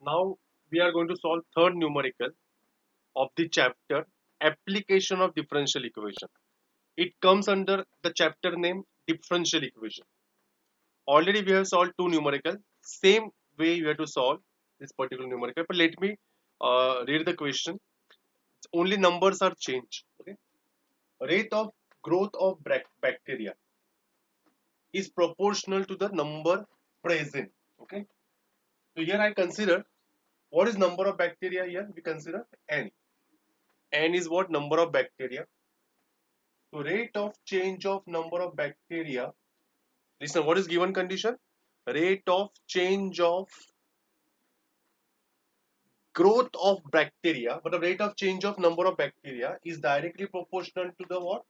Now we are going to solve third numerical of the chapter application of differential equation. It comes under the chapter name differential equation. Already we have solved two numerical. Same way you have to solve this particular numerical. But let me read the question. Only numbers are changed. Okay. Rate of growth of bacteria is proportional to the number present. Okay. So here I consider what is number of bacteria here? We consider n. N is what? Number of bacteria. So rate of change of number of bacteria. Listen, what is given condition? Rate of change of growth of bacteria, but the rate of change of number of bacteria is directly proportional to the what?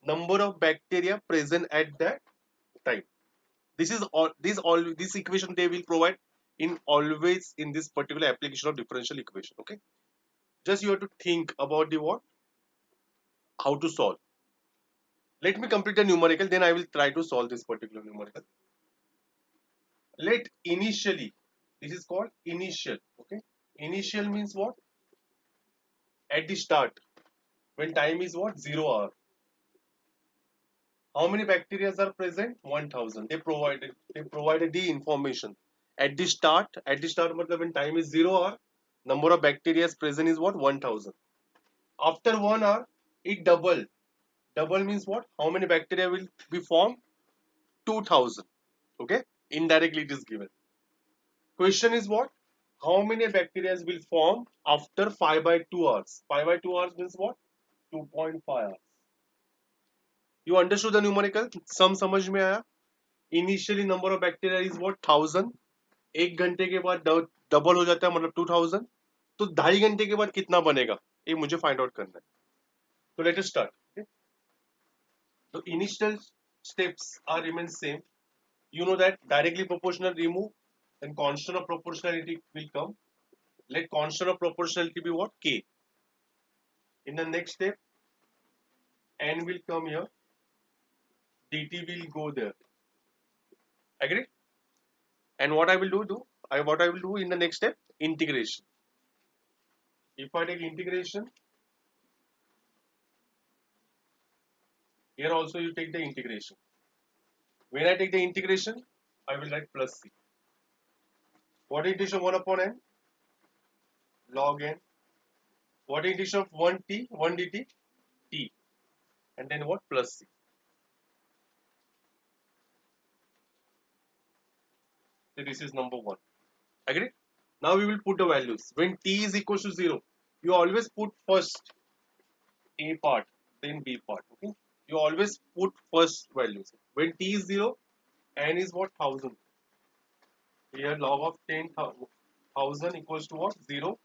Number of bacteria present at that time. This is all this equation they will provide in always in this particular application of differential equation. Okay. Just you have to think about the what? How to solve. Let me complete the numerical, then I will try to solve this particular numerical. Let initially, this is called initial. Okay. Initial means what? At the start, when time is what? 0 hour. How many bacteria are present? 1000. They provided the information. At the start matlab when time is 0 hour, number of bacteria present is what? 1000. After 1 hour, it double. Double means what? How many bacteria will be formed? 2000. Okay? Indirectly it is given. Question is what? How many bacteria will form after 5 by 2 hours? 5 by 2 hours means what? 2.5 hours. You understood the numerical? Sum समझ में आया? Initially number of bacteria is what? 1000. एक घंटे के बाद double हो जाता है मतलब 2000. तो 2.5 घंटे के बाद कितना बनेगा ये मुझे फाइंड आउट करना है. तो let us start. The initial steps are remain same. You know that directly proportional remove, then constant of proportionality will come. Let constant of proportionality be what? K. In the next step, n will come here, dt will go there. Agree? And what I will what I will do in the next step? Integration. If I take integration, here also you take the integration. When I take the integration, I will write plus c. What is integration 1 upon n? Log n. What is integration of 1t? 1 dt? T. And then what? Plus c. So this is number 1. Agree? Now we will put the values. When t is equal to 0, you always put first a part, then b part. Okay? You always put first values. When t is 0, n is what? 1000. Here log of 10,000 equals to what? 0.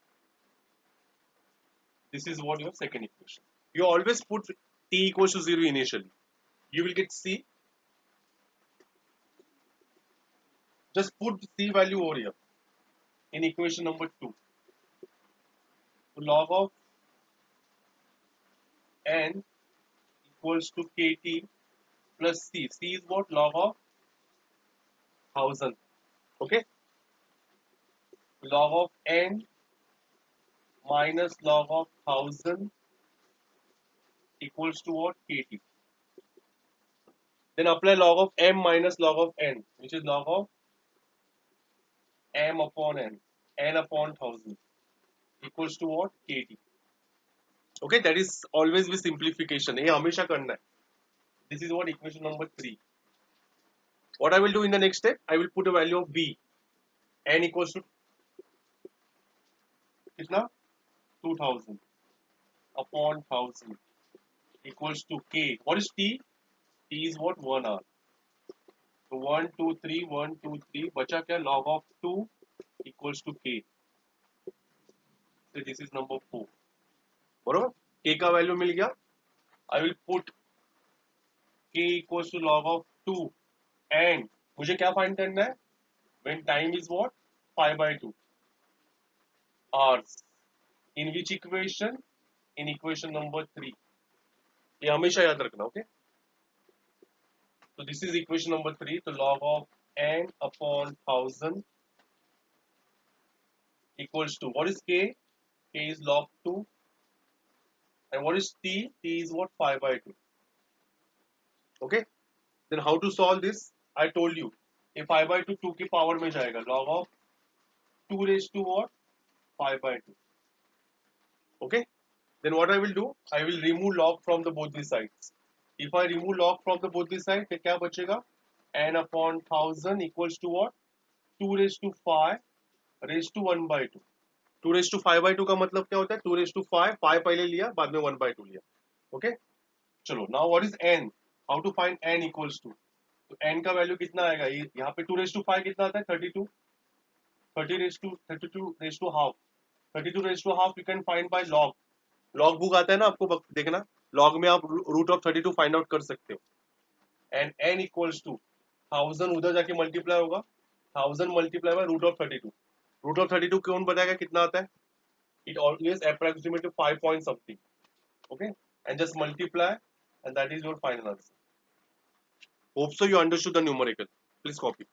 This is what your second equation. You always put t equals to 0 initially. You will get c. Just put c value over here in equation number 2. So log of n equals to kt plus c. C is what? Log of 1000. Okay? Log of n minus log of 1000 equals to what? Kt. Then apply log of m minus log of n, which is log of m upon n upon 1000 equals to what? Kt. Okay, that is always with simplification. ये हमेशा करना है. This is what equation number 3. What I will do in the next step, I will put a value of b. N equals to कितना? 2000 upon 1000 equals to k. What is t? T is what? 1 hour. So 1, 2, 3, 1, 2, 3. बचा क्या? Log of 2 equals to k. So this is number 4. बरोबर? K का value मिल गया. I will put k equals to log of 2 and मुझे क्या find करना है? When time is what? 5 by 2 hours. In which equation? In equation number 3. ये हमेशा याद रखना. Okay? So this is equation number 3. So log of n upon 1000 equals to, what is k? K is log 2. And what is t? T is what? 5 by 2. Okay. Then how to solve this? I told you. If 5 by 2 2 की power में जाएगा, log of 2 raised to what? 5 by 2. Okay. Then what I will do? I will remove log from the both these sides. If I remove log from the both these sides, then क्या बचेगा? N upon 1000 equals to what? 2 raised to 5 raised to 1 by 2. 2 raised to 5 by 2 का मतलब क्या होता है? 2 raised to 5, 5 पहले लिया, बाद में 1 by 2 लिया. Okay? चलो, now what is n? How to find n equals to? तो n का वैल्यू कितना आएगा? यहाँ पे 2 raised to 5 कितना आता है? 32. 30 raised to 32 raised to half. 32 raised to half you can find by log. Log book आता है ना आपको, देखना लॉग में आप रूट ऑफ 32 फाइंड आउट कर सकते हो. एंड n इक्वल्स टू 1000 उधर जाके मल्टीप्लाई होगा, 1000 multiply by root of 32. Root of 32 कौन बताएगा कितना आता है? It always approximate 5 point something. Okay, and just multiply and that is your final answer. Hope so you understood the numerical. Please copy.